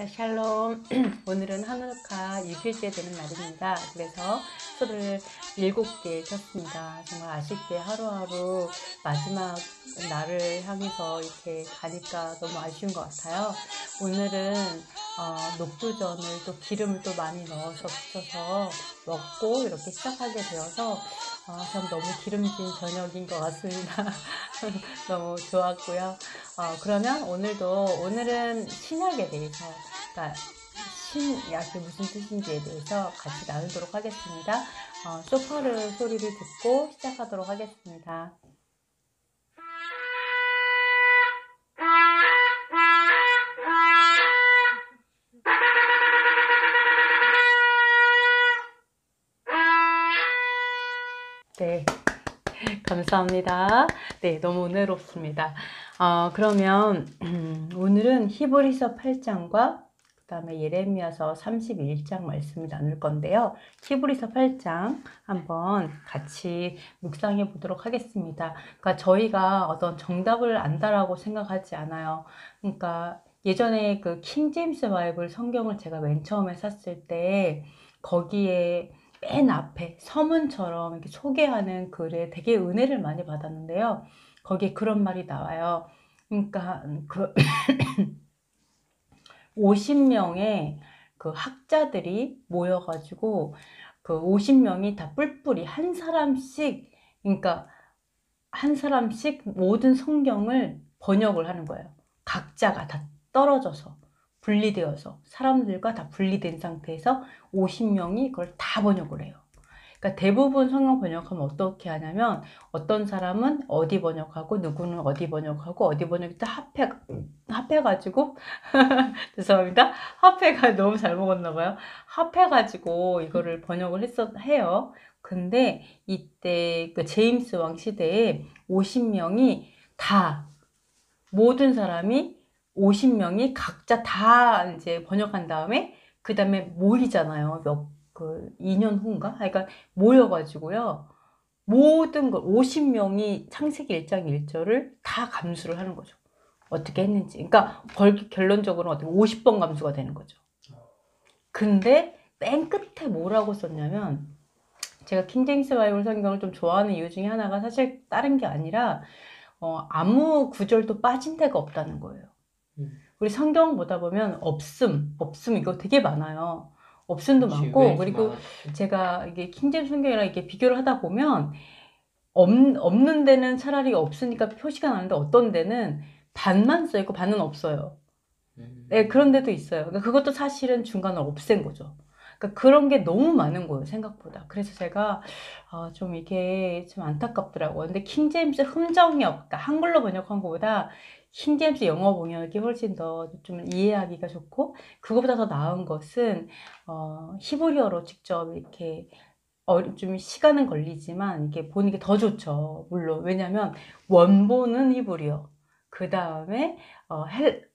샬롬. 오늘은 하누카 6일째 되는 날입니다. 그래서 소를 7개 켰습니다. 정말 아쉽게 하루하루 마지막 날을 향해서 이렇게 가니까 너무 아쉬운 것 같아요. 오늘은 녹두전을 또 기름을 또 많이 넣어서 붙여서 먹고 이렇게 시작하게 되어서 참 너무 기름진 저녁인 것 같습니다. 너무 좋았고요. 그러면 오늘은 신약에 대해서, 그러니까 신약이 무슨 뜻인지에 대해서 같이 나누도록 하겠습니다. 쇼파르 소리를 듣고 시작하도록 하겠습니다. 네. 감사합니다. 네, 너무 은혜롭습니다. 그러면 오늘은 히브리서 8장과 그 다음에 예레미야서 31장 말씀을 나눌 건데요. 히브리서 8장 한번 같이 묵상해 보도록 하겠습니다. 그러니까 저희가 어떤 정답을 안다라고 생각하지 않아요. 그러니까 예전에 그 킹제임스 바이블 성경을 제가 맨 처음에 샀을 때 거기에 맨 앞에 서문처럼 이렇게 소개하는 글에 되게 은혜를 많이 받았는데요. 거기에 그런 말이 나와요. 그러니까 그 50명의 그 학자들이 모여가지고 그 50명이 다 뿔뿔이 한 사람씩, 그러니까 한 사람씩 모든 성경을 번역을 하는 거예요. 각자가 다 떨어져서 분리되어서 사람들과 다 분리된 상태에서 50명이 그걸 다 번역을 해요. 그러니까 대부분 성경 번역하면 어떻게 하냐면 어떤 사람은 어디 번역하고 누구는 어디 번역하고 어디 번역이 다 합해가지고 죄송합니다. 합해가 너무 잘 먹었나 봐요. 합해가지고 이거를 번역을 해요. 근데 이때 그 제임스 왕 시대에 50명이 다 모든 사람이 50명이 각자 다 이제 번역한 다음에 그 다음에 모이잖아요. 2년 후인가? 그러니까 모여가지고요. 모든 걸 50명이 창세기 1장 1절을 다 감수를 하는 거죠. 어떻게 했는지. 그러니까 결론적으로 어떻게 50번 감수가 되는 거죠. 근데 맨 끝에 뭐라고 썼냐면 제가 킹제임스 바이블 성경을 좀 좋아하는 이유 중에 하나가 사실 다른 게 아니라 아무 구절도 빠진 데가 없다는 거예요. 우리 성경 보다 보면 없음 이거 되게 많아요. 없음도 많고, 그리고 제가 이게 킹제임스 성경이랑 이렇게 비교를 하다 보면 없는 데는 차라리 없으니까 표시가 나는데 어떤 데는 반만 써 있고 반은 없어요. 네, 그런 데도 있어요. 그러니까 그것도 사실은 중간을 없앤 거죠. 그러니까 그런 게 너무 많은 거예요, 생각보다. 그래서 제가 좀 이게 좀 안타깝더라고요. 근데 킹제임스 흥정이 없다. 한글로 번역한 것보다 킹제임스 영어 번역이 훨씬 더 좀 이해하기가 좋고, 그거보다 더 나은 것은 히브리어로 직접 이렇게 좀 시간은 걸리지만 이게 보는 게 더 좋죠. 물론 왜냐하면 원본은 히브리어, 그 다음에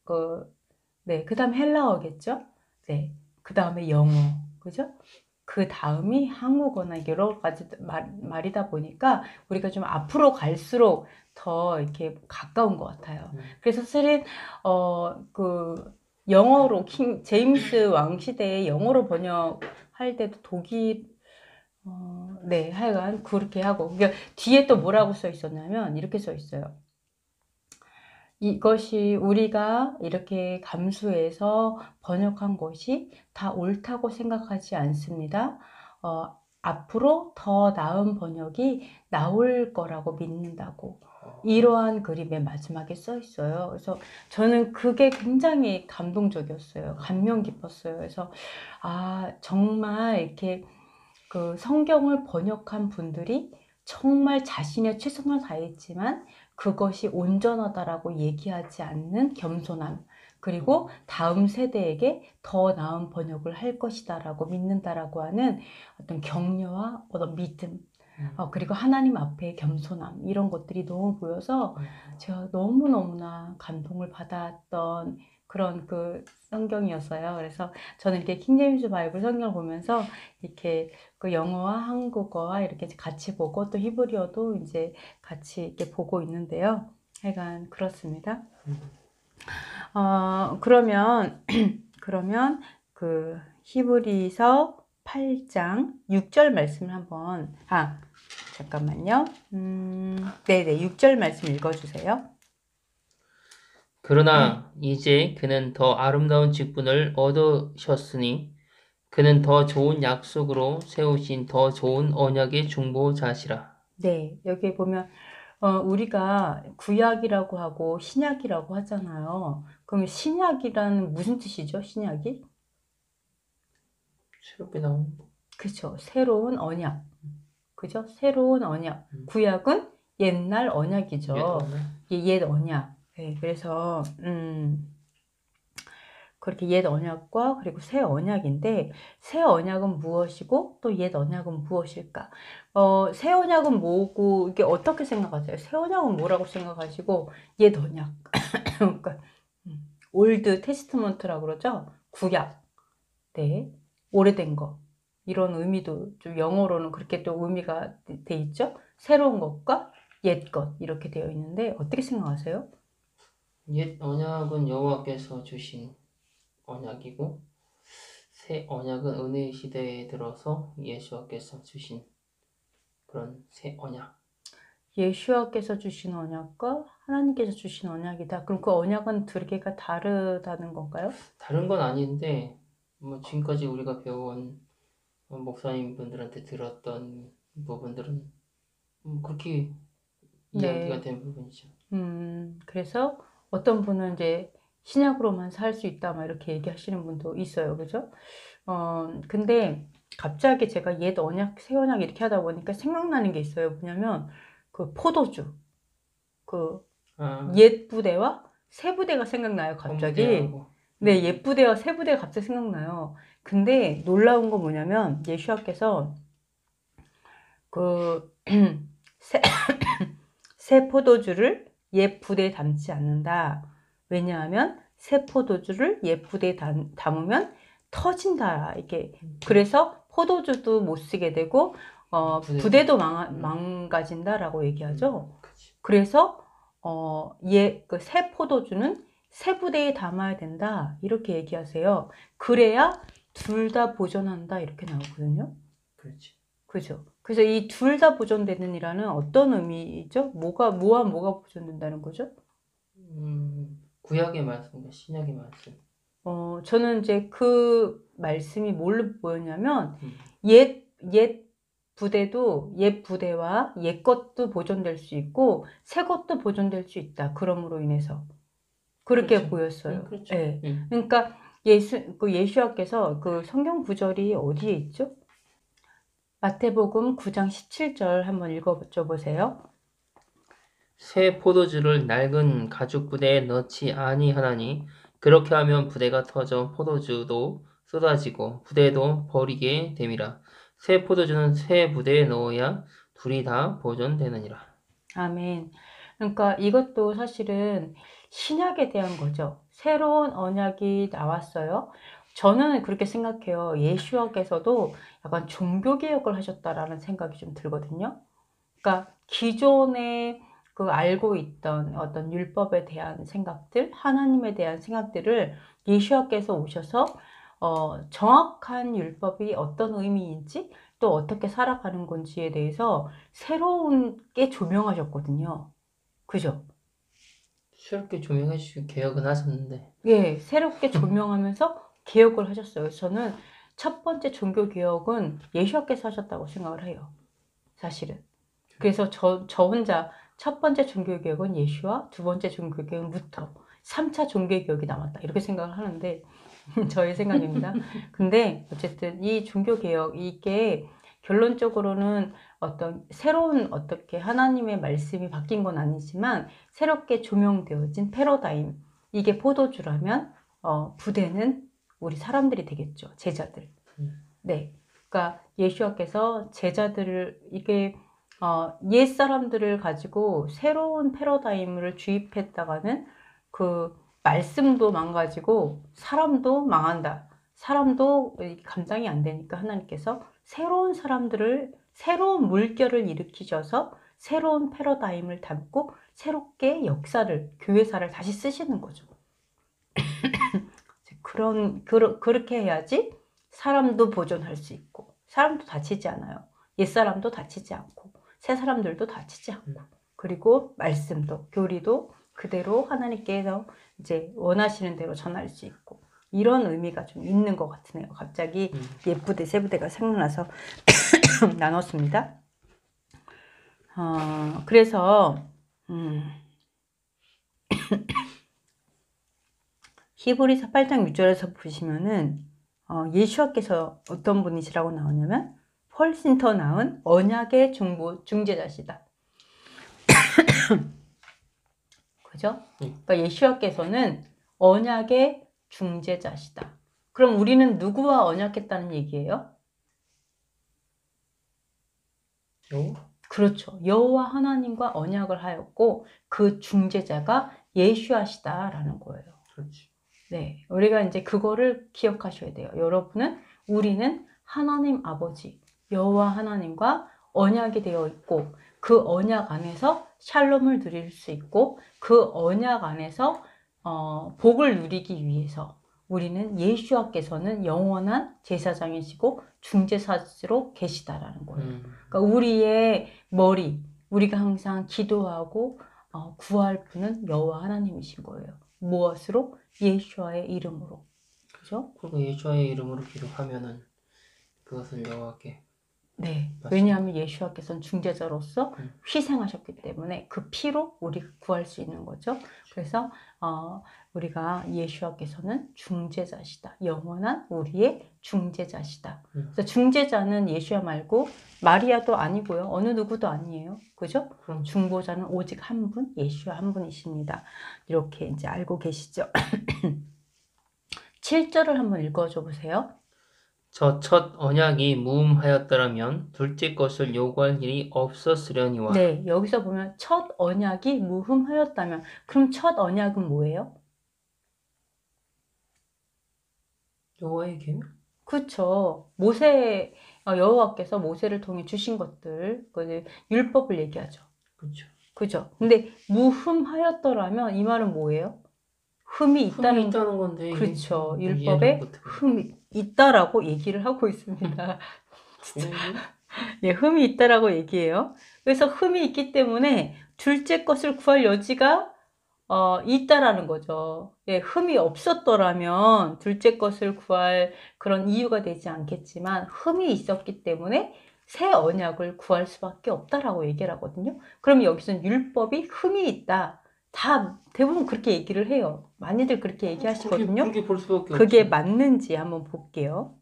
그 다음에 헬라어겠죠. 네, 그 다음에 영어, 그죠? 그 다음이 한국어나 여러 가지 말이다 보니까 우리가 좀 앞으로 갈수록 더 이렇게 가까운 것 같아요. 그래서 사실은 그 영어로 제임스 왕 시대에 영어로 번역할 때도 독일 네, 하여간 그렇게 하고, 그러니까 뒤에 또 뭐라고 써 있었냐면 이렇게 써 있어요. 이것이 우리가 이렇게 감수해서 번역한 것이 다 옳다고 생각하지 않습니다. 앞으로 더 나은 번역이 나올 거라고 믿는다고. 이러한 글이 맨 마지막에 써 있어요. 그래서 저는 그게 굉장히 감동적이었어요. 감명 깊었어요. 그래서 정말 이렇게 그 성경을 번역한 분들이 정말 자신의 최선을 다했지만 그것이 온전하다라고 얘기하지 않는 겸손함, 그리고 다음 세대에게 더 나은 번역을 할 것이다라고 믿는다라고 하는 어떤 격려와 어떤 믿음, 그리고 하나님 앞에 겸손함, 이런 것들이 너무 보여서 제가 너무너무나 감동을 받았던 그런 그 성경이었어요. 그래서 저는 이렇게 킹제임스 바이블 성경을 보면서 이렇게 그 영어와 한국어와 이렇게 같이 보고 또 히브리어도 이제 같이 이렇게 보고 있는데요. 하여간 그렇습니다. 그러면 그러면 그 히브리서 8장 6절 말씀을 한번 잠깐만요. 네네 6절 말씀 읽어주세요. 그러나 이제 그는 더 아름다운 직분을 얻으셨으니 그는 더 좋은 약속으로 세우신 더 좋은 언약의 중보자시라. 네 여기 보면 우리가 구약이라고 하고 신약이라고 하잖아요. 그럼 신약이라는 무슨 뜻이죠? 신약이? 새롭게 나온 그쵸. 새로운 언약. 그죠? 새로운 언약. 구약은 옛날 언약이죠. 옛 언약. 옛 언약. 네, 그래서 그렇게 옛 언약과 그리고 새 언약인데 새 언약은 무엇이고 또 옛 언약은 무엇일까? 새 언약은 뭐고 이게 어떻게 생각하세요? 새 언약은 뭐라고 생각하시고 옛 언약 그러니까 올드 테스트먼트라고 그러죠? 구약. 네. 오래된 거. 이런 의미도 좀 영어로는 그렇게 또 의미가 돼 있죠? 새로운 것과 옛 것 이렇게 되어 있는데 어떻게 생각하세요? 옛 언약은 여호와께서 주신 언약이고 새 언약은 은혜의 시대에 들어서 예수와께서 주신 그런 새 언약. 예수와께서 주신 언약과 하나님께서 주신 언약이다. 그럼 그 언약은 두 개가 다르다는 건가요? 다른 건 아닌데 뭐 지금까지 우리가 배운 목사님 분들한테 들었던 부분들은 그렇게 이야기가 네. 된 부분이죠. 그래서 어떤 분은 이제 신약으로만 살 수 있다 막 이렇게 얘기하시는 분도 있어요. 그죠? 근데 갑자기 제가 옛 언약, 새 언약 이렇게 하다 보니까 생각나는 게 있어요. 뭐냐면 그 포도주, 그 옛 부대와 새 부대가 생각나요. 갑자기. 헌부대하고 네, 옛 부대와 새 부대가 갑자기 생각나요. 근데 놀라운 건 뭐냐면 예수와께서 그 새, 새 포도주를 옛 부대에 담지 않는다. 왜냐하면 새 포도주를 옛 부대에 담으면 터진다. 이게 그래서 포도주도 못 쓰게 되고 부대도 망가진다라고 얘기하죠. 그래서 그 새 포도주는 새 부대에 담아야 된다. 이렇게 얘기하세요. 그래야 둘 다 보존한다. 이렇게 나오거든요. 그렇지. 그죠. 그래서 이 둘 다 보존되는 이라는 어떤 의미죠? 뭐와 뭐가 보존된다는 거죠? 구약의 말씀과 신약의 말씀. 저는 이제 그 말씀이 뭘로 보였냐면 옛 부대도 옛 부대와 옛 것도 보존될 수 있고 새 것도 보존될 수 있다. 그럼으로 인해서 그렇게 그렇죠. 보였어요. 그렇죠. 네. 그러니까 예수와께서 그 성경 구절이 어디에 있죠? 마태복음 9장 17절 한번 읽어줘 보세요. 새 포도주를 낡은 가죽 부대에 넣지 아니하나니 그렇게 하면 부대가 터져 포도주도 쏟아지고 부대도 버리게 됨이라. 새 포도주는 새 부대에 넣어야 둘이 다 보존되느니라. 아멘. 그러니까 이것도 사실은 신약에 대한 거죠. 새로운 언약이 나왔어요. 저는 그렇게 생각해요. 예수와께서도 약간 종교개혁을 하셨다라는 생각이 좀 들거든요. 그러니까 기존에 그 알고 있던 어떤 율법에 대한 생각들, 하나님에 대한 생각들을 예수와께서 오셔서 정확한 율법이 어떤 의미인지 또 어떻게 살아가는 건지에 대해서 새롭게 조명하셨거든요. 그죠? 새롭게 조명해 주시고 개혁은 하셨는데. 예, 새롭게 조명하면서 개혁을 하셨어요. 저는 첫 번째 종교 개혁은 예수와께서 하셨다고 생각을 해요. 사실은. 그래서 저 혼자 첫 번째 종교 개혁은 예수와 두 번째 종교 개혁은 루터, 3차 종교 개혁이 남았다. 이렇게 생각을 하는데 저의 생각입니다. 근데 어쨌든 이 종교 개혁 이게 결론적으로는 어떤 새로운 어떻게 하나님의 말씀이 바뀐 건 아니지만 새롭게 조명되어진 패러다임 이게 포도주라면 부대는 우리 사람들이 되겠죠. 제자들. 네. 그러니까 예수와께서 제자들을 이게 옛 사람들을 가지고 새로운 패러다임을 주입했다가는 그 말씀도 망가지고 사람도 망한다. 사람도 감당이 안 되니까 하나님께서 새로운 사람들을 새로운 물결을 일으키셔서 새로운 패러다임을 담고 새롭게 역사를 교회사를 다시 쓰시는 거죠. 그렇게 해야지 사람도 보존할 수 있고, 사람도 다치지 않아요. 옛사람도 다치지 않고, 새 사람들도 다치지 않고, 그리고 말씀도, 교리도 그대로 하나님께서 이제 원하시는 대로 전할 수 있고, 이런 의미가 좀 있는 것 같으네요. 갑자기 옛부대, 새부대가 생각나서 나눴습니다. 그래서 히브리서 8장 6절에서 보시면은 예수와께서 어떤 분이시라고 나오냐면 훨씬 더 나은 언약의 중재자시다. 그죠? 그러니까 예수와께서는 언약의 중재자시다. 그럼 우리는 누구와 언약했다는 얘기예요? 그렇죠. 여호와 하나님과 언약을 하였고 그 중재자가 예수하시다라는 거예요. 그렇지. 네, 우리가 이제 그거를 기억하셔야 돼요. 우리는 하나님 아버지, 여호와 하나님과 언약이 되어 있고 그 언약 안에서 샬롬을 누릴 수 있고 그 언약 안에서 복을 누리기 위해서 우리는 예수와께서는 영원한 제사장이시고 중재사로 계시다라는 거예요. 그러니까 우리의 우리가 항상 기도하고 구할 분은 여호와 하나님이신 거예요. 무엇으로? 예수와의 이름으로. 그죠? 그리고 예수와의 이름으로 기도하면은 그것을 여호와께. 네. 왜냐하면 예수와께서는 중재자로서 희생하셨기 때문에 그 피로 우리가 구할 수 있는 거죠. 그래서 우리가 예수와께서는 중재자시다. 영원한 우리의 중재자시다. 그래서 중재자는 예수야 말고 마리아도 아니고요. 어느 누구도 아니에요. 그죠? 중보자는 오직 한 분, 예수야 한 분이십니다. 이렇게 이제 알고 계시죠? 7절을 한번 읽어줘 보세요. 저 첫 언약이 무음하였더라면 둘째 것을 요구할 일이 없었으려니와. 네, 여기서 보면 첫 언약이 무흠하였다면 그럼 첫 언약은 뭐예요? 여호와의 계명? 그렇죠. 여호와께서 모세를 통해 주신 것들, 그 율법을 얘기하죠. 그렇죠. 그죠? 근데 무흠하였더라면 이 말은 뭐예요? 흠이 있다는 건데. 그렇죠. 율법에 흠이 있다라고 얘기를 하고 있습니다. 예, 흠이 있다라고 얘기해요. 그래서 흠이 있기 때문에 둘째 것을 구할 여지가 있다라는 거죠. 예, 흠이 없었더라면 둘째 것을 구할 그런 이유가 되지 않겠지만 흠이 있었기 때문에 새 언약을 구할 수밖에 없다라고 얘기를 하거든요. 그럼 여기서는 율법이 흠이 있다. 다 대부분 그렇게 얘기를 해요. 많이들 그렇게 얘기하시거든요. 그렇게 볼 수밖에 그게 없지. 맞는지 한번 볼게요.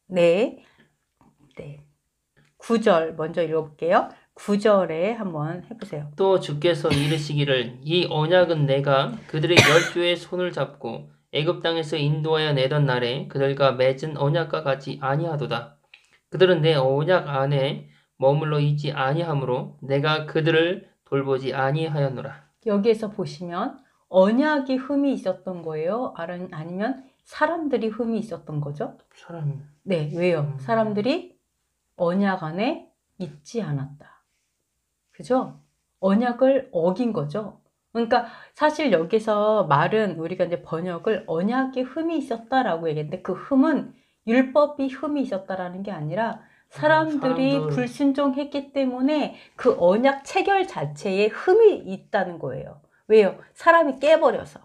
네. 9절 먼저 읽어볼게요. 9절에 한번 해보세요. 또 주께서 이르시기를 이 언약은 내가 그들의 열조의 손을 잡고 애굽 땅에서 인도하여 내던 날에 그들과 맺은 언약과 같이 아니하도다. 그들은 내 언약 안에 머물러 있지 아니하므로 내가 그들을 돌보지 아니하였노라. 여기에서 보시면 언약이 흠이 있었던 거예요? 아니면 사람들이 흠이 있었던 거죠? 사람. 네, 왜요? 사람들이 언약 안에 있지 않았다. 그죠? 언약을 어긴 거죠. 그러니까 사실 여기서 말은 우리가 이제 번역을 언약에 흠이 있었다라고 얘기했는데 그 흠은 율법이 흠이 있었다라는 게 아니라 사람들이 불순종했기 때문에 그 언약 체결 자체에 흠이 있다는 거예요. 왜요? 사람이 깨버려서.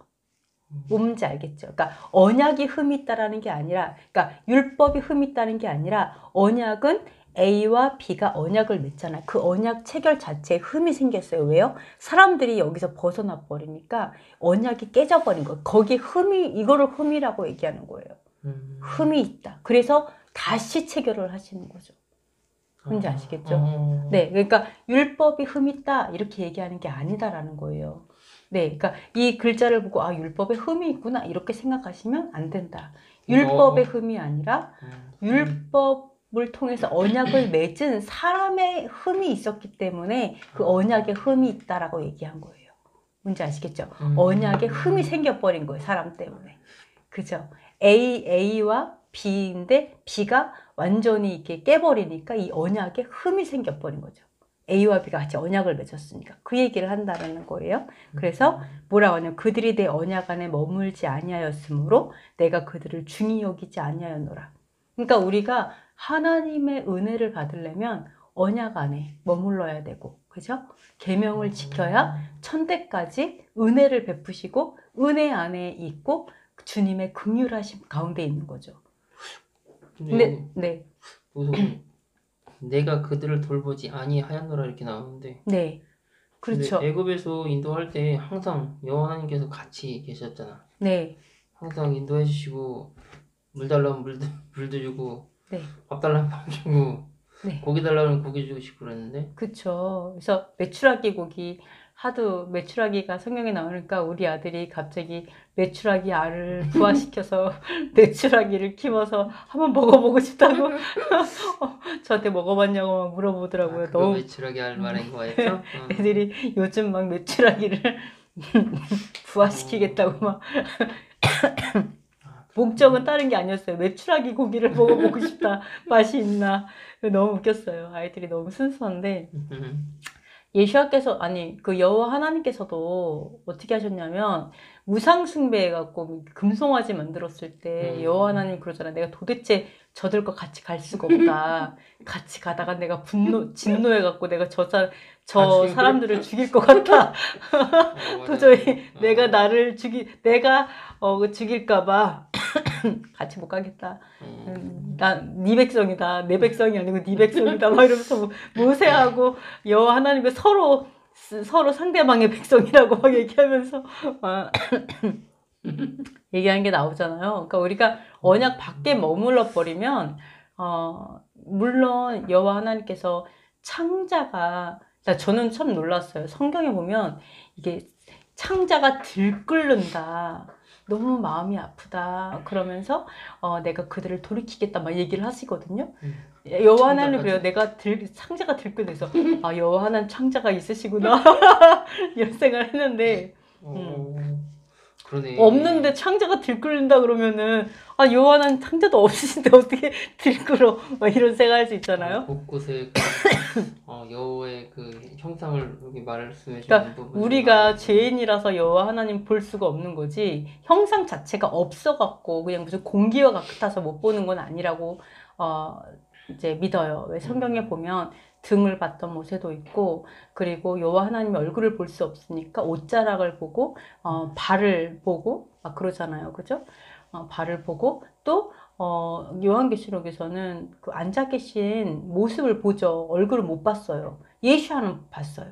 뭔지 알겠죠? 그러니까 언약이 흠이 있다라는 게 아니라, 그러니까 율법이 흠이 있다는 게 아니라 언약은 A와 B가 언약을 맺잖아요. 그 언약 체결 자체에 흠이 생겼어요. 왜요? 사람들이 여기서 벗어나 버리니까 언약이 깨져버린 거예요. 거기에 이거를 흠이라고 얘기하는 거예요. 흠이 있다. 그래서 다시 체결을 하시는 거죠. 뭔지 아시겠죠? 네, 그러니까 율법이 흠 있다 이렇게 얘기하는 게 아니다라는 거예요. 네, 그러니까 이 글자를 보고 율법에 흠이 있구나 이렇게 생각하시면 안 된다. 율법의 흠이 아니라 율법을 통해서 언약을 맺은 사람의 흠이 있었기 때문에 그 언약에 흠이 있다라고 얘기한 거예요. 뭔지 아시겠죠? 언약에 흠이 생겨버린 거예요. 사람 때문에. 그죠? A와 B인데 B가 완전히 이렇게 깨버리니까 이 언약에 흠이 생겨버린 거죠. A와 B가 같이 언약을 맺었으니까 그 얘기를 한다는 거예요. 그래서 뭐라고 하냐면 그들이 내 언약 안에 머물지 아니하였으므로 내가 그들을 중히 여기지 아니하였노라. 그러니까 우리가 하나님의 은혜를 받으려면 언약 안에 머물러야 되고, 그죠? 계명을 지켜야 천대까지 은혜를 베푸시고 은혜 안에 있고 주님의 긍휼하심 가운데 있는 거죠. 근데 네, 여기서 내가 그들을 돌보지 아니하였노라 이렇게 나오는데 네, 근데 그렇죠. 애굽에서 인도할 때 항상 여호와 하나님께서 같이 계셨잖아. 네, 항상 인도해 주시고 물 달라면 물도 주고 네, 밥 달라면 밥 주고 네. 고기 달라면 고기 주시고 그랬는데 그쵸. 그래서 메추라기 고기, 하도 메추라기가 성경에 나오니까 우리 아들이 갑자기 메추라기 알을 부화시켜서 메추라기를 키워서 한번 먹어보고 싶다고 저한테 먹어봤냐고 막 물어보더라고요. 그거 너무 메추라기 알 말인 거였죠? 애들이 요즘 막 메추라기를 부화시키겠다고 막 목적은 다른 게 아니었어요. 메추라기 고기를 먹어보고 싶다. 맛이 있나. 너무 웃겼어요. 아이들이 너무 순수한데. 예수와께서 아니 그 여호와 하나님께서도 어떻게 하셨냐면 우상 숭배해갖고 금송아지 만들었을 때 여호와 하나님 그러잖아. 내가 도대체 저들과 같이 갈 수가 없다. 같이 가다가 내가 진노해갖고 내가 저 사람들을 죽일 것 같아. 도저히 내가 나를 죽일까봐 같이 못 가겠다. 네 백성이다. 내 백성이 아니고 네 백성이다. 막 이러면서 모세하고 여호와 하나님과 서로 상대방의 백성이라고 막 얘기하면서 얘기하는 게 나오잖아요. 그러니까 우리가 언약 밖에 머물러 버리면 물론 여호와 하나님께서 창자가 저는 참 놀랐어요. 성경에 보면 이게 창자가 들끓는다. 너무 마음이 아프다. 그러면서 내가 그들을 돌이키겠다 막 얘기를 하시거든요. 여호와 하나님 그래요. 창자가 들끓어서 여호와 하나님 창자가 있으시구나 이런 생각을 했는데 그러네. 없는데 창자가 들끓는다 그러면은 여호와 하나님 창자도 없으신데 어떻게 들끓어 막 이런 생각할 수 있잖아요. 곳곳에 여호와의 그 형상을 여기 말씀해 주는 그러니까 부분이 우리가 많아요. 죄인이라서 여호와 하나님 볼 수가 없는 거지 형상 자체가 없어갖고 그냥 무슨 공기와 같아서 못 보는 건 아니라고 이제 믿어요. 왜 성경에 보면 등을 봤던 모세도 있고 그리고 여호와 하나님의 얼굴을 볼 수 없으니까 옷자락을 보고 발을 보고 막 그러잖아요. 그죠? 발을 보고 또 요한계시록에서는 그 앉아 계신 모습을 보죠. 얼굴을 못 봤어요. 예수야는 봤어요.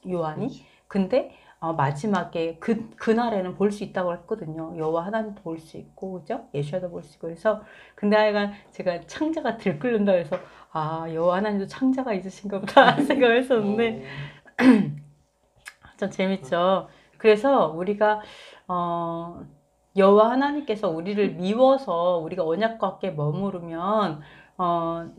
요한이. 근데 마지막에 그날에는 볼 수 있다고 했거든요. 여호와 하나님도 볼 수 있고, 그죠? 예수야도 볼 수 있고. 그래서, 근데 하여간 제가 창자가 들끓는다 해서, 여호와 하나님도 창자가 있으신가 보다 생각을 했었는데, 참 재밌죠. 그래서 우리가, 여호와 하나님께서 우리를 미워서 우리가 언약과 함께 머무르면,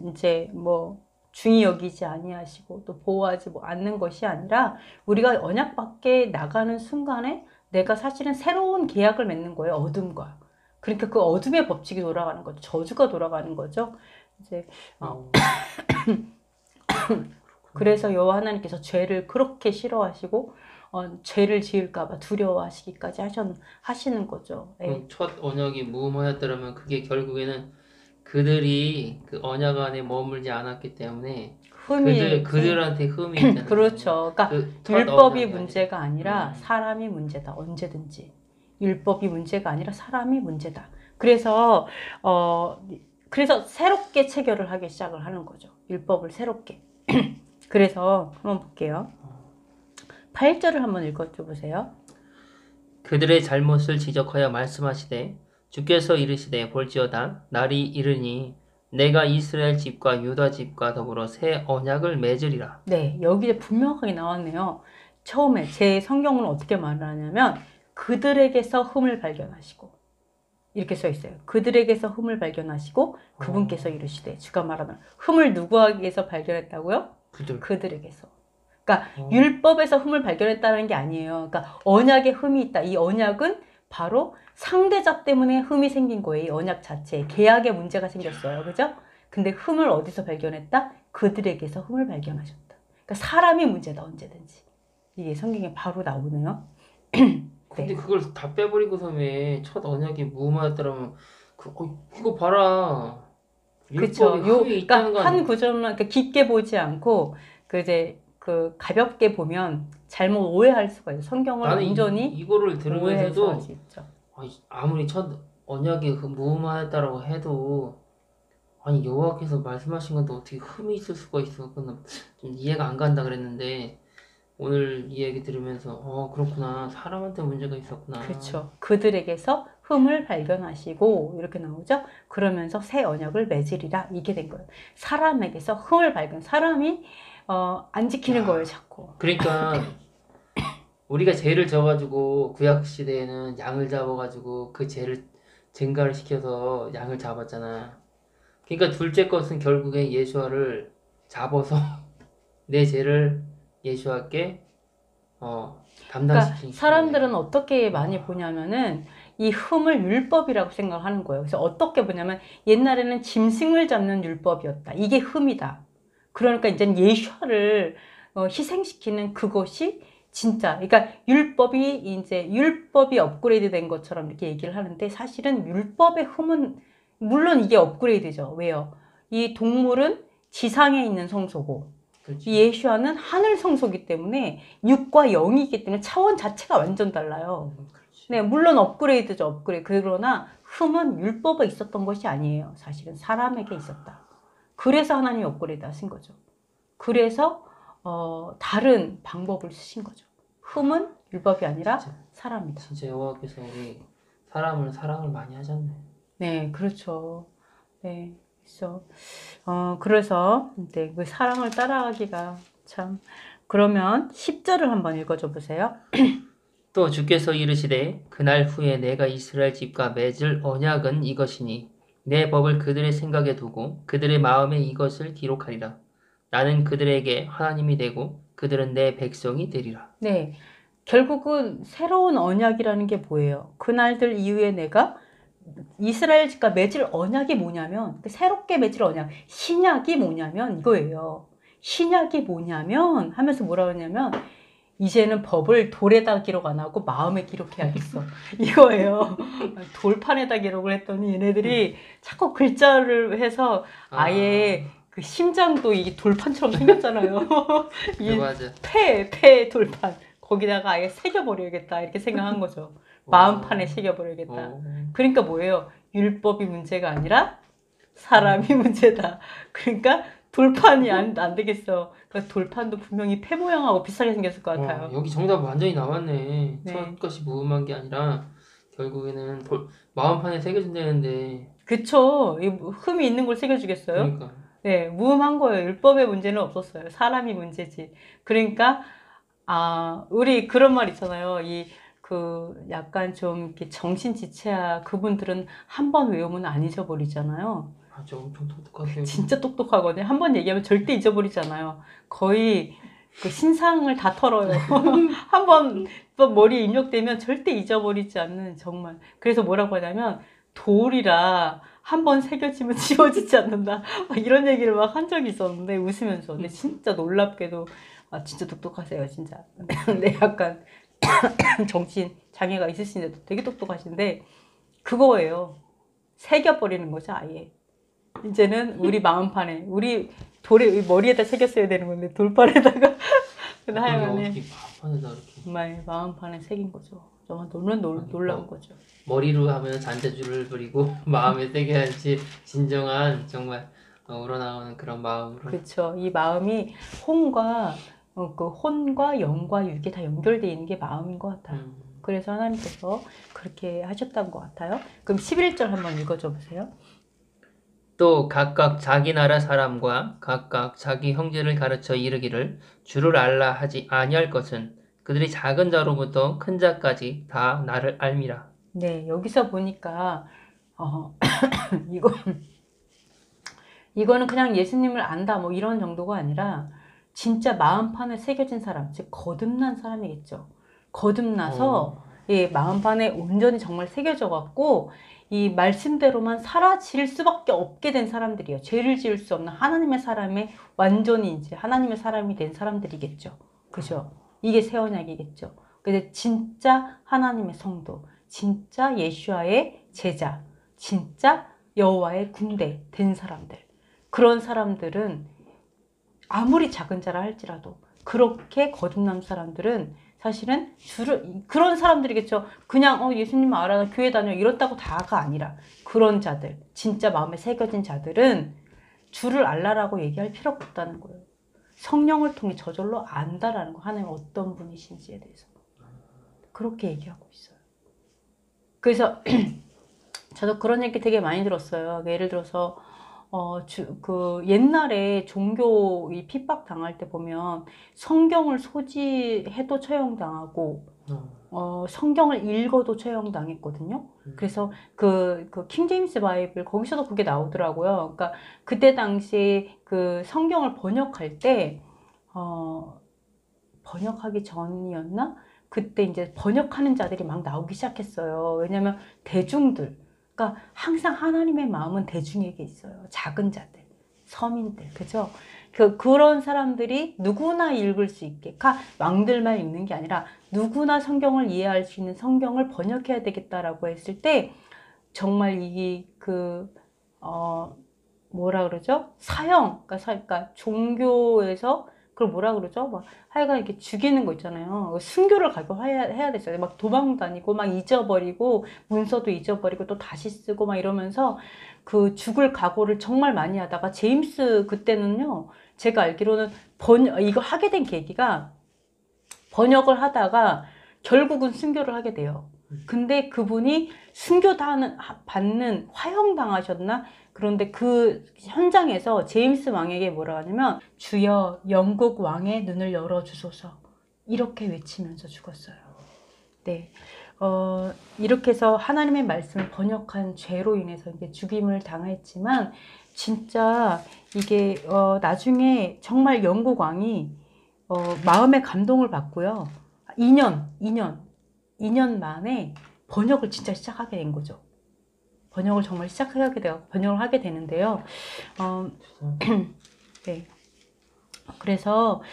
이제 뭐, 중히 여기지 아니하시고 또 보호하지 않는 것이 아니라 우리가 언약 밖에 나가는 순간에 내가 사실은 새로운 계약을 맺는 거예요. 어둠과. 그러니까 그 어둠의 법칙이 돌아가는 거죠. 저주가 돌아가는 거죠. 이제 그래서 여호와 하나님께서 죄를 그렇게 싫어하시고 죄를 지을까봐 두려워하시기까지 하시는 거죠. 예. 첫 언약이 무음하였더라면 그게 결국에는 그들이 그 언약 안에 머물지 않았기 때문에 그들한테 흠이 있다는 그렇죠. 그러니까 율법이 문제가 아니라 사람이 문제다. 언제든지 율법이 문제가 아니라 사람이 문제다. 그래서 새롭게 체결을 하기 시작을 하는 거죠. 율법을 새롭게. 그래서 한번 볼게요. 8절을 한번 읽어줘 보세요. 그들의 잘못을 지적하여 말씀하시되 주께서 이르시되 볼지어다 날이 이르니 내가 이스라엘 집과 유다 집과 더불어 새 언약을 맺으리라. 네, 여기에 분명하게 나왔네요. 처음에 제 성경은 어떻게 말을 하냐면 그들에게서 흠을 발견하시고 이렇게 써 있어요. 그들에게서 흠을 발견하시고 그분께서 이르시되 주가 말하는 흠을 누구에게서 발견했다고요? 그들에게서. 그러니까 율법에서 흠을 발견했다는 게 아니에요. 그러니까 언약에 흠이 있다. 이 언약은 바로 상대자 때문에 흠이 생긴 거예요. 이 언약 자체에 계약에 문제가 생겼어요. 그죠? 근데 흠을 어디서 발견했다? 그들에게서 흠을 발견하셨다. 그러니까 사람이 문제다 언제든지. 이게 성경에 바로 나오네요. 근데 네. 그걸 다 빼버리고서 왜 첫 언약이 무음하였더라면 그거 봐라. 율법이 그쵸. 흠이 그러니까 있다는 거 한 아니야? 구절만 깊게 보지 않고 이제 가볍게 보면 잘못 오해할 수가 있어요. 성경을 나는 완전히 이거를 오해해서 할 수 들으면서도 있죠. 아무리 첫 언약이 그 무음하였다라고 해도 아니 여호와께서 말씀하신 건데 어떻게 흠이 있을 수가 있어? 그건 좀 이해가 안 간다 그랬는데 오늘 이 얘기 들으면서 그렇구나. 사람한테 문제가 있었구나. 그렇죠. 그들에게서 흠을 발견하시고 이렇게 나오죠. 그러면서 새 언약을 맺으리라 이게 된 거예요. 사람에게서 흠을 사람이 안 지키는 거예요, 자꾸. 그러니까 우리가 죄를 져가지고 구약 시대에는 양을 잡아가지고 그 죄를 증가를 시켜서 양을 잡았잖아. 그러니까 둘째 것은 결국에 예수아를 잡아서 내 죄를 예수아께 그러니까 담당시키는 사람들은 거네. 어떻게 많이 보냐면은 이 흠을 율법이라고 생각을 하는 거예요. 그래서 어떻게 보냐면 옛날에는 짐승을 잡는 율법이었다. 이게 흠이다. 그러니까 이제는 예수를 희생시키는 그것이 진짜. 그러니까 율법이 업그레이드 된 것처럼 이렇게 얘기를 하는데 사실은 율법의 흠은 물론 이게 업그레이드죠. 왜요? 이 동물은 지상에 있는 성소고 그렇지. 이 예수와는 하늘 성소이기 때문에 육과 영이기 때문에 차원 자체가 완전 달라요. 그렇지. 네, 물론 업그레이드죠, 업그레이드. 그러나 흠은 율법에 있었던 것이 아니에요. 사실은 사람에게 있었다. 그래서 하나님이 업그레이드 하신 거죠. 그래서 다른 방법을 쓰신 거죠. 흠은 율법이 아니라 진짜. 사람이다. 진짜 여호와께서 우리 사람을 사랑을 많이 하셨네. 네, 그렇죠. 네, 그래서 이제 그 사랑을 따라가기가 참. 그러면 10절을 한번 읽어줘 보세요. 또 주께서 이르시되 그날 후에 내가 이스라엘 집과 맺을 언약은 이것이니 내 법을 그들의 생각에 두고 그들의 마음에 이것을 기록하리라. 나는 그들에게 하나님이 되고 그들은 내 백성이 되리라. 네, 결국은 새로운 언약이라는 게 뭐예요? 그날들 이후에 내가 이스라엘 집과 맺을 언약이 뭐냐면 새롭게 맺을 언약, 신약이 뭐냐면 이거예요. 신약이 뭐냐면 하면서 뭐라 그러냐면 이제는 법을 돌에다 기록 안 하고 마음에 기록해야겠어. 이거예요. 돌판에다 기록을 했더니 얘네들이 자꾸 글자를 해서 아예 그 심장도 이 돌판처럼 생겼잖아요. 이 맞아. 폐 돌판. 거기다가 아예 새겨버려야겠다. 이렇게 생각한 거죠. 마음판에 새겨버려야겠다. 그러니까 뭐예요? 율법이 문제가 아니라 사람이 문제다. 그러니까 돌판이 안 되겠어. 그러니까 돌판도 분명히 폐 모양하고 비슷하게 생겼을 것 같아요. 여기 정답 완전히 나왔네. 네. 첫 것이 무음한 게 아니라 결국에는 마음판에 새겨진다는데. 그쵸. 이 흠이 있는 걸 새겨주겠어요? 그러니까. 네, 무음한 거예요. 율법의 문제는 없었어요. 사람이 문제지. 그러니까 우리 그런 말 있잖아요. 약간 좀 이렇게 정신지체야 그분들은 한 번 외우면 안 잊어버리잖아요. 맞아, 엄청 똑똑하세요. 진짜 똑똑하거든요. 한 번 얘기하면 절대 잊어버리잖아요. 거의 그 신상을 다 털어요. 한 번 머리에 입력되면 절대 잊어버리지 않는 정말. 그래서 뭐라고 하냐면 돌이라 한 번 새겨지면 지워지지 않는다. 이런 얘기를 막 한 적이 있었는데 웃으면서. 근데 진짜 놀랍게도 진짜 똑똑하세요, 진짜. 근데 약간 정신 장애가 있으신데도 되게 똑똑하신데 그거예요. 새겨버리는 거죠, 아예. 이제는 우리 마음판에 우리 머리에다 새겼어야 되는 건데 돌판에다가 근데 하여간에 어떻게 마음판에다 이렇게. 정말 마음판에 새긴 거죠. 정말 놀라운 거죠. 머리로 하면 잔재주를 부리고 마음에 새겨야지 진정한 정말 우러나오는 그런 마음으로. 그렇죠. 이 마음이 혼과 영과 육이 다 연결되어 있는 게 마음인 것 같아요. 그래서 하나님께서 그렇게 하셨던 것 같아요. 그럼 11절 한번 읽어줘 보세요. 또 각각 자기 나라 사람과 각각 자기 형제를 가르쳐 이르기를 주를 알라 하지 아니할 것은 그들이 작은 자로부터 큰 자까지 다 나를 알미라. 네, 여기서 보니까 이거는 그냥 예수님을 안다 뭐 이런 정도가 아니라 진짜 마음판에 새겨진 사람, 즉 거듭난 사람이겠죠. 거듭나서 예, 마음판에 온전히 정말 새겨져 갖고 이 말씀대로만 살아질 수밖에 없게 된 사람들이에요. 죄를 지을 수 없는 하나님의 사람의 완전히 이제 하나님의 사람이 된 사람들이겠죠. 그죠? 이게 새 언약이겠죠. 근데 진짜 하나님의 성도, 진짜 예수와의 제자, 진짜 여호와의 군대 된 사람들. 그런 사람들은 아무리 작은 자라 할지라도 그렇게 거듭난 사람들은 사실은 그런 사람들이겠죠. 그냥 예수님 알아, 나 교회 다녀 이렇다고 다가 아니라 그런 자들, 진짜 마음에 새겨진 자들은 주를 알라라고 얘기할 필요가 없다는 거예요. 성령을 통해 저절로 안다라는 거. 하나님 어떤 분이신지에 대해서 그렇게 얘기하고 있어요. 그래서 저도 그런 얘기 되게 많이 들었어요. 예를 들어서 옛날에 종교 이 핍박 당할 때 보면 성경을 소지해도 처형당하고 성경을 읽어도 처형당했거든요. 그래서 그 킹제임스 바이블 거기서도 그게 나오더라고요. 그러니까 그때 당시 그 성경을 번역할 때 번역하기 전이었나? 그때 이제 번역하는 자들이 막 나오기 시작했어요. 왜냐면 대중들, 그러니까 항상 하나님의 마음은 대중에게 있어요. 작은 자들, 서민들, 그죠? 그런 사람들이 누구나 읽을 수 있게, 왕들만 읽는 게 아니라 누구나 성경을 이해할 수 있는 성경을 번역해야 되겠다라고 했을 때 정말 뭐라 그러죠? 그러니까 종교에서 그걸 뭐라 그러죠? 막 하여간 이렇게 죽이는 거 있잖아요. 순교를 가고 해야 되잖아요. 막 도망 다니고 막 잊어버리고 문서도 잊어버리고 또 다시 쓰고 막 이러면서 그 죽을 각오를 정말 많이 하다가 제임스 그때는요. 제가 알기로는 이거 하게 된 계기가 번역을 하다가 결국은 순교를 하게 돼요. 근데 그분이 순교 받는 화형당하셨나? 그런데 그 현장에서 제임스 왕에게 뭐라 하냐면 주여 영국 왕의 눈을 열어주소서 이렇게 외치면서 죽었어요. 네, 이렇게 해서 하나님의 말씀을 번역한 죄로 인해서 이제 죽임을 당했지만 진짜 이게 나중에 정말 영국 왕이 마음의 감동을 받고요. 2년 만에 번역을 진짜 시작하게 된 거죠. 번역을 정말 번역을 하게 되는데요. 네. 그래서,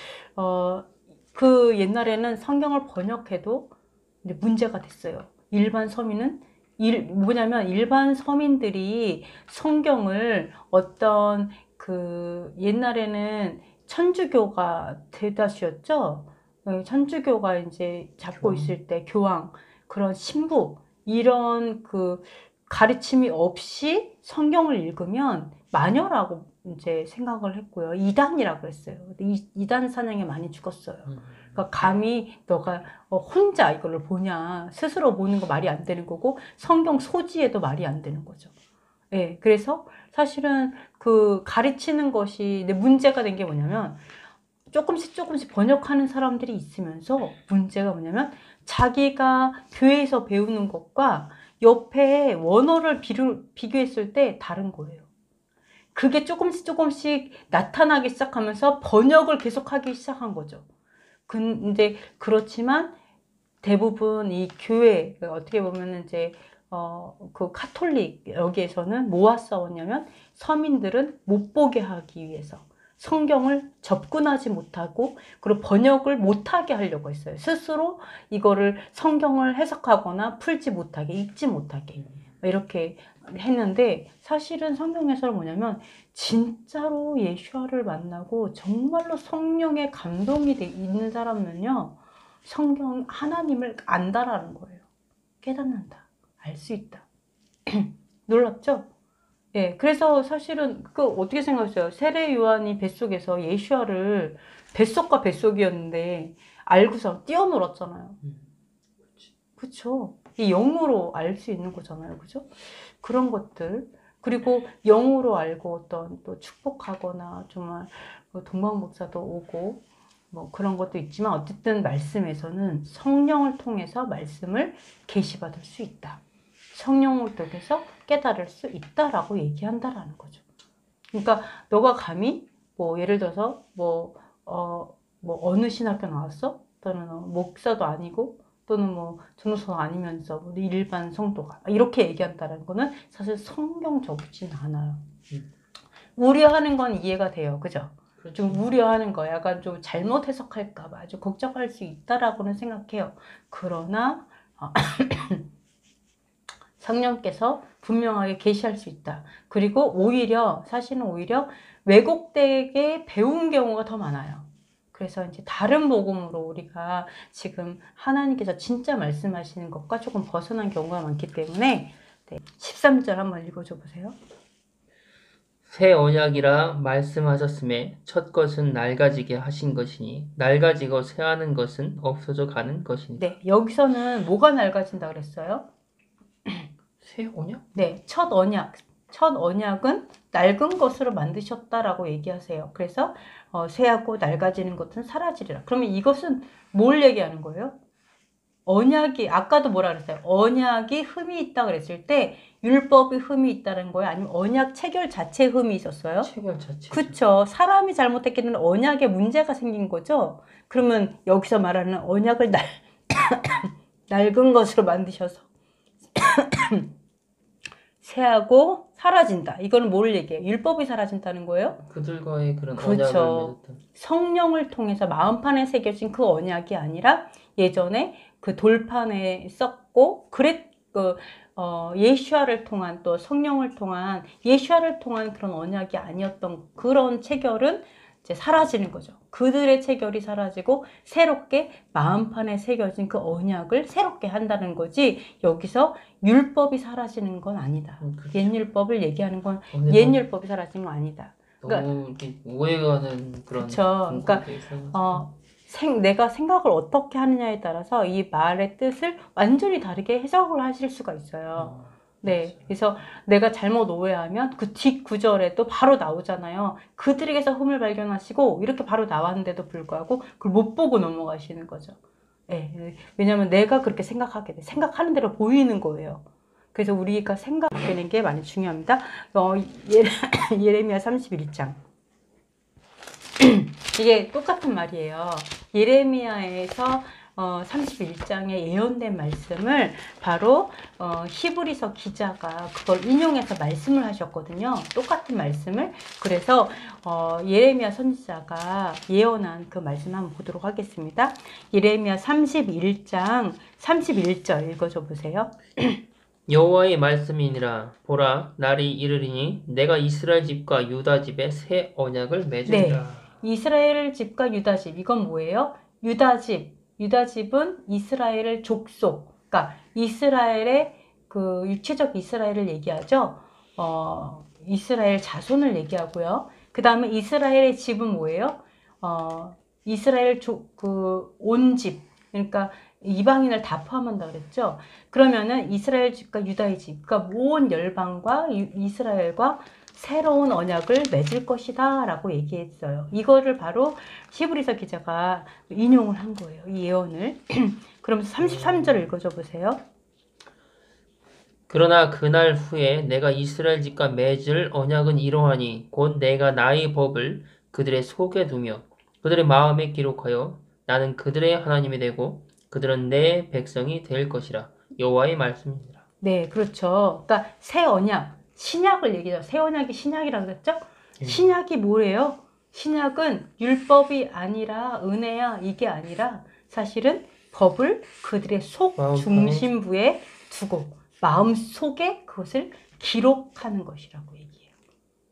그 옛날에는 성경을 번역해도 이제 문제가 됐어요. 일반 서민은, 뭐냐면 일반 서민들이 성경을 옛날에는 천주교가 대다수였죠. 천주교가 이제 잡고 있을 때 교황, 그런 신부, 이런 가르침이 없이 성경을 읽으면 마녀라고 이제 생각을 했고요. 이단이라고 했어요. 이단 사냥에 많이 죽었어요. 그러니까 감히 너가 혼자 이걸 보냐, 스스로 보는 거 말이 안 되는 거고 성경 소지에도 말이 안 되는 거죠. 예, 그래서 사실은 가르치는 것이 문제가 된 게 뭐냐면 조금씩 번역하는 사람들이 있으면서 문제가 뭐냐면 자기가 교회에서 배우는 것과 옆에 원어를 비교했을 때 다른 거예요. 그게 조금씩 나타나기 시작하면서 번역을 계속하기 시작한 거죠. 근데 그렇지만 대부분 이 교회, 어떻게 보면 이제 카톨릭 여기에서는 뭐와 싸웠냐면 서민들은 못 보게 하기 위해서 성경을 접근하지 못하고 그리고 번역을 못하게 하려고 했어요. 스스로 이거를 성경을 해석하거나 풀지 못하게, 읽지 못하게 이렇게 했는데 사실은 성경 해설은 뭐냐면 진짜로 예수와를 만나고 정말로 성령의 감동이 있는 사람은요 성경 하나님을 안다라는 거예요. 깨닫는다. 알 수 있다. 놀랍죠? 예, 그래서 사실은 어떻게 생각하세요? 세례 요한이 뱃속에서 예수와를 뱃속과 뱃속이었는데 알고서 뛰어놀았잖아요. 그쵸? 이 영으로 알 수 있는 거잖아요. 그죠? 그런 것들. 그리고 영으로 알고 어떤 또 축복하거나 정말 동방목사도 오고 뭐 그런 것도 있지만 어쨌든 말씀에서는 성령을 통해서 말씀을 계시받을 수 있다. 성령을 통해서 깨달을 수 있다라고 얘기한다라는 거죠. 그러니까 너가 감히 예를 들어서 어느 신학교 나왔어? 또는 목사도 아니고 또는 뭐 전도서 아니면서 우리 일반 성도가 이렇게 얘기한다는 거는 사실 성경적이진 않아요. 우려하는 건 이해가 돼요. 그죠? 그렇죠. 좀 우려하는 거 약간 좀 잘못 해석할까 봐 좀 걱정할 수 있다라고는 생각해요. 그러나 성령께서 분명하게 계시할 수 있다. 그리고 오히려 사실은 오히려 왜곡되게 배운 경우가 더 많아요. 그래서 이제 다른 복음으로 우리가 지금 하나님께서 진짜 말씀하시는 것과 조금 벗어난 경우가 많기 때문에 13절 한번 읽어줘 보세요. 새 언약이라 말씀하셨음에 첫 것은 낡아지게 하신 것이니 낡아지고 새하는 것은 없어져 가는 것이니라. 네, 여기서는 뭐가 낡아진다 그랬어요? 새 언약? 네, 첫 언약은 낡은 것으로 만드셨다라고 얘기하세요. 그래서 새하고 낡아지는 것은 사라지리라. 그러면 이것은 뭘 얘기하는 거예요? 언약이 아까도 뭐라 그랬어요? 언약이 흠이 있다 그랬을 때 율법이 흠이 있다는 거예요? 아니면 언약 체결 자체에 흠이 있었어요? 체결 자체. 그쵸. 사람이 잘못했기 때문에 언약에 문제가 생긴 거죠. 그러면 여기서 말하는 언약을 낡은 것으로 만드셔서 새하고 사라진다. 이거는 뭘 얘기해요? 율법이 사라진다는 거예요? 그들과의 그런 그렇죠. 언약을 맺었던. 성령을 통해서 마음판에 새겨진 그 언약이 아니라 예전에 그 돌판에 썼고 예수아를 통한 또 성령을 통한 예수아를 통한 그런 언약이 아니었던 그런 체결은 이제 사라지는 거죠. 그들의 체결이 사라지고 새롭게 마음판에 새겨진 그 언약을 새롭게 한다는 거지 여기서 율법이 사라지는 건 아니다. 그렇죠. 옛 율법을 얘기하는 건 근데 옛 너무- 율법이 사라진 건 아니다. 너무 이렇게 오해가는 그런 그쵸. 그러니까 문구가 있어가지고. 내가 생각을 어떻게 하느냐에 따라서 이 말의 뜻을 완전히 다르게 해석을 하실 수가 있어요. 네. 그래서 내가 잘못 오해하면 그 뒷 구절에도 바로 나오잖아요. 그들에게서 흠을 발견하시고 이렇게 바로 나왔는데도 불구하고 그걸 못 보고 넘어가시는 거죠. 네. 왜냐하면 내가 그렇게 생각하게 돼. 생각하는 대로 보이는 거예요. 그래서 우리가 생각하는 게 많이 중요합니다. 예레미야 31장. 이게 똑같은 말이에요. 예레미야에서 31장에 예언된 말씀을 바로 히브리서 기자가 그걸 인용해서 말씀을 하셨거든요. 똑같은 말씀을. 그래서 예레미야 선지자가 예언한 그 말씀 한번 보도록 하겠습니다. 예레미야 31장 31절 읽어줘 보세요. 여호와의 말씀이니라. 보라, 날이 이르리니 내가 이스라엘 집과 유다 집에 새 언약을 맺으리라. 이스라엘 집과 유다 집 이건 뭐예요? 유다 집은 이스라엘의 족속, 그러니까 이스라엘의 그 육체적 이스라엘을 얘기하죠. 이스라엘 자손을 얘기하고요. 그 다음에 이스라엘의 집은 뭐예요? 이스라엘 온 집, 그러니까 이방인을 다 포함한다 그랬죠. 그러면은 이스라엘 집과 유다의 집, 그러니까 온 열방과 이스라엘과 새로운 언약을 맺을 것이다 라고 얘기했어요. 이거를 바로 히브리서 기자가 인용을 한 거예요. 이 예언을. 그러면서 33절 읽어줘 보세요. 그러나 그날 후에 내가 이스라엘 집과 맺을 언약은 이러하니 곧 내가 나의 법을 그들의 속에 두며 그들의 마음에 기록하여 나는 그들의 하나님이 되고 그들은 내 백성이 될 것이라. 여호와의 말씀이니라. 네, 그렇죠. 그러니까 새 언약, 신약을 얘기해요. 새 언약이 신약이라고 그랬죠? 신약이 뭐예요? 신약은 율법이 아니라 은혜야 이게 아니라 사실은 법을 그들의 속 중심부에 두고 마음 속에 그것을 기록하는 것이라고 얘기해요.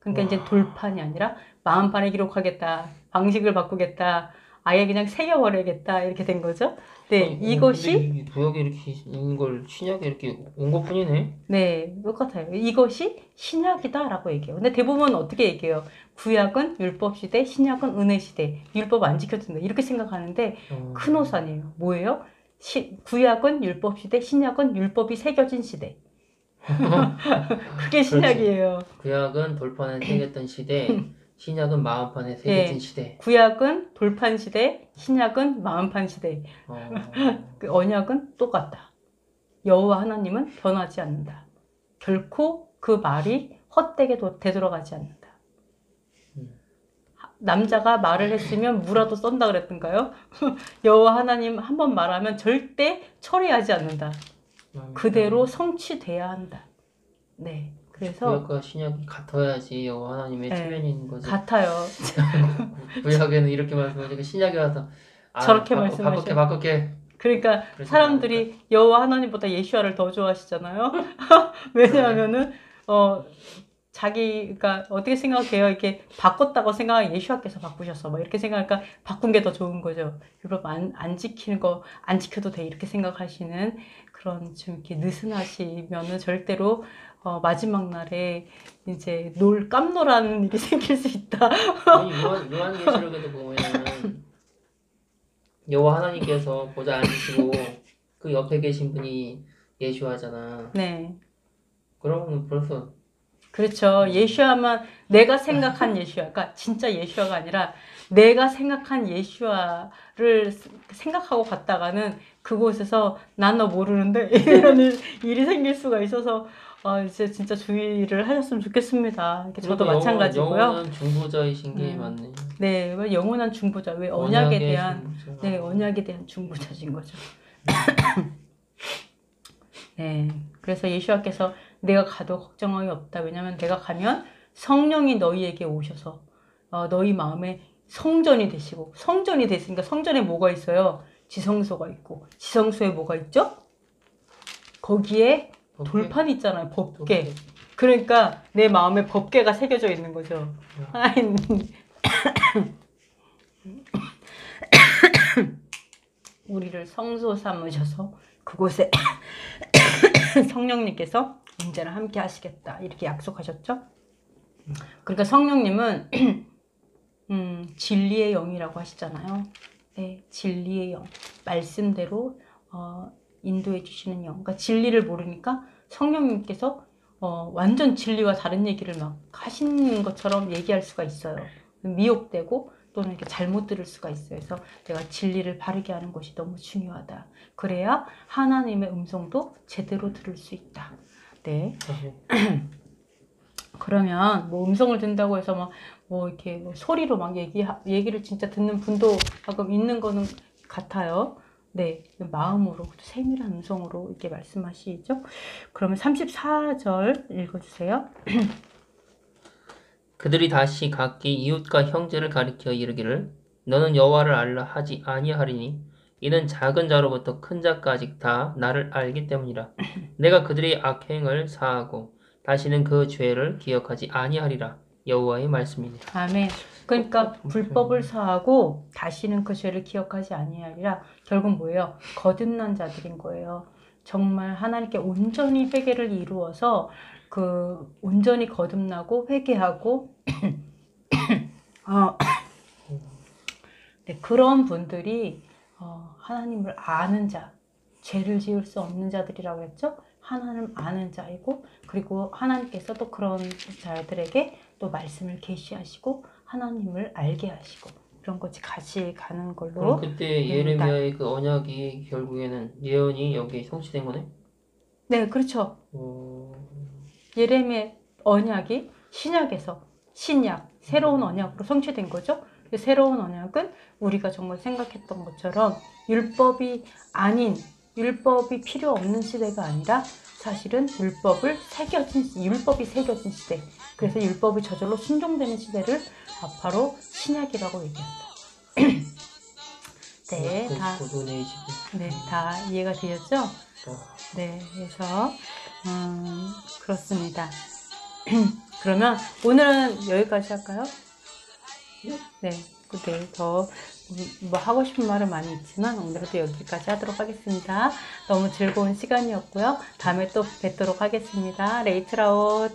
그러니까 이제 돌판이 아니라 마음판에 기록하겠다, 방식을 바꾸겠다, 아예 그냥 새겨버리겠다 이렇게 된 거죠. 네, 이것이 구약에 이렇게 있는 걸 신약에 이렇게 온 것뿐이네. 네, 똑같아요. 이것이 신약이다라고 얘기해요. 근데 대부분 어떻게 얘기해요? 구약은 율법 시대, 신약은 은혜 시대. 율법 안 지켜준다. 이렇게 생각하는데 큰 오산이에요. 뭐예요? 구약은 율법 시대, 신약은 율법이 새겨진 시대. 그게 신약이에요. 구약은 돌판에 새겼던 시대, 신약은 마음판에 새겨진 시대. 구약은 돌판 시대, 신약은 마음판 시대. 그 언약은 똑같다. 여호와 하나님은 변하지 않는다. 결코 그 말이 헛되게 되돌아가지 않는다. 남자가 말을 했으면 무라도 썬다 그랬던가요? 여호와 하나님 한 번 말하면 절대 처리하지 않는다. 그대로 성취돼야 한다. 네. 그래서 구약과 신약이 같아야지 여호와 하나님의 네, 체면이 있는 거지. 같아요. 구약에는 이렇게 말씀하시고 신약에 와서 저렇게 말씀하셔. 바꿀게. 그러니까 그러지 사람들이 여호와 하나님보다 예슈아를 더 좋아하시잖아요. 왜냐하면은 자기가 어떻게 생각해요? 이렇게 바꿨다고 생각하면 예슈아께서 바꾸셨어. 뭐 이렇게 생각하니까 바꾼 게 더 좋은 거죠. 여러분 안 지키는 거 안 지켜도 돼 이렇게 생각하시는 그런 좀 이렇게 느슨하시면은 절대로 마지막 날에 이제 깜놀하는 일이 생길 수 있다. 아니 요한계시록에도 보면은 여호와 하나님께서 보좌 앉으시고 그 옆에 계신 분이 예수하잖아. 네. 그러면 벌써 그렇죠. 예슈아만 내가 생각한 예슈아, 그러니까 진짜 예슈아가 아니라 내가 생각한 예슈아를 생각하고 갔다가는 그곳에서 난 너 모르는데 이런 일이 생길 수가 있어서 이제 진짜 주의를 하셨으면 좋겠습니다. 이렇게 저도 마찬가지고요. 영원한 중보자이신 게 맞네. 네, 왜 영원한 중보자, 왜 언약에 대한 중보자. 네, 언약에 대한 중보자신 거죠. 네, 그래서 예수와께서 내가 가도 걱정이 없다. 왜냐하면 내가 가면 성령이 너희에게 오셔서 너희 마음에 성전이 되시고, 성전이 됐으니까 성전에 뭐가 있어요? 지성소가 있고, 지성소에 뭐가 있죠? 거기에 돌판이 있잖아요. 법궤. 그러니까 내 마음에 법궤가 새겨져 있는 거죠. 하나님 우리를 성소 삼으셔서 그곳에 성령님께서 언제나 함께 하시겠다 이렇게 약속하셨죠. 그러니까 성령님은 진리의 영이라고 하시잖아요. 네, 진리의 영, 말씀대로 인도해 주시는 영. 그러니까 진리를 모르니까 성령님께서 완전 진리와 다른 얘기를 막 하시는 것처럼 얘기할 수가 있어요. 미혹되고 또는 이렇게 잘못 들을 수가 있어요. 그래서 내가 진리를 바르게 하는 것이 너무 중요하다. 그래야 하나님의 음성도 제대로 들을 수 있다. 네. 그러면 뭐 음성을 듣는다고 해서 뭐 이렇게 뭐 소리로 막 얘기를 진짜 듣는 분도 가끔 있는 거는 같아요. 네, 마음으로 세밀한 음성으로 이렇게 말씀하시죠. 그러면 34절 읽어주세요. 그들이 다시 각기 이웃과 형제를 가리켜 이르기를 너는 여호와를 알라 하지 아니하리니 이는 작은 자로부터 큰 자까지 다 나를 알기 때문이라. 내가 그들의 악행을 사하고 다시는 그 죄를 기억하지 아니하리라. 여호와의 말씀이니라. 아멘. 그러니까 불법을 사하고 다시는 그 죄를 기억하지 아니하리라. 결국 뭐예요? 거듭난 자들인 거예요. 정말 하나님께 온전히 회개를 이루어서 그 온전히 거듭나고 회개하고 네, 그런 분들이 하나님을 아는 자, 죄를 지을 수 없는 자들이라고 했죠. 하나님 아는 자이고, 그리고 하나님께서도 그런 자들에게 또 말씀을 계시하시고 하나님을 알게 하시고 이런 것이 같이 가는 걸로. 그럼 그때 예레미야의 그 언약이 결국에는 예언이 여기에 성취된 거네? 네, 그렇죠. 예레미야 언약이 신약에서 신약, 새로운 언약으로 성취된 거죠. 새로운 언약은 우리가 정말 생각했던 것처럼 율법이 아닌, 율법이 필요 없는 시대가 아니라 사실은 율법이 새겨진 시대. 그래서 율법이 저절로 순종되는 시대를 바로 신약이라고 얘기한다. 네, 다 이해가 되셨죠? 네, 그래서 그렇습니다. 그러면 오늘은 여기까지 할까요? 네, 내일 더 뭐 하고 싶은 말은 많이 있지만 오늘도 여기까지 하도록 하겠습니다. 너무 즐거운 시간이었고요. 다음에 또 뵙도록 하겠습니다. 레이트라웃.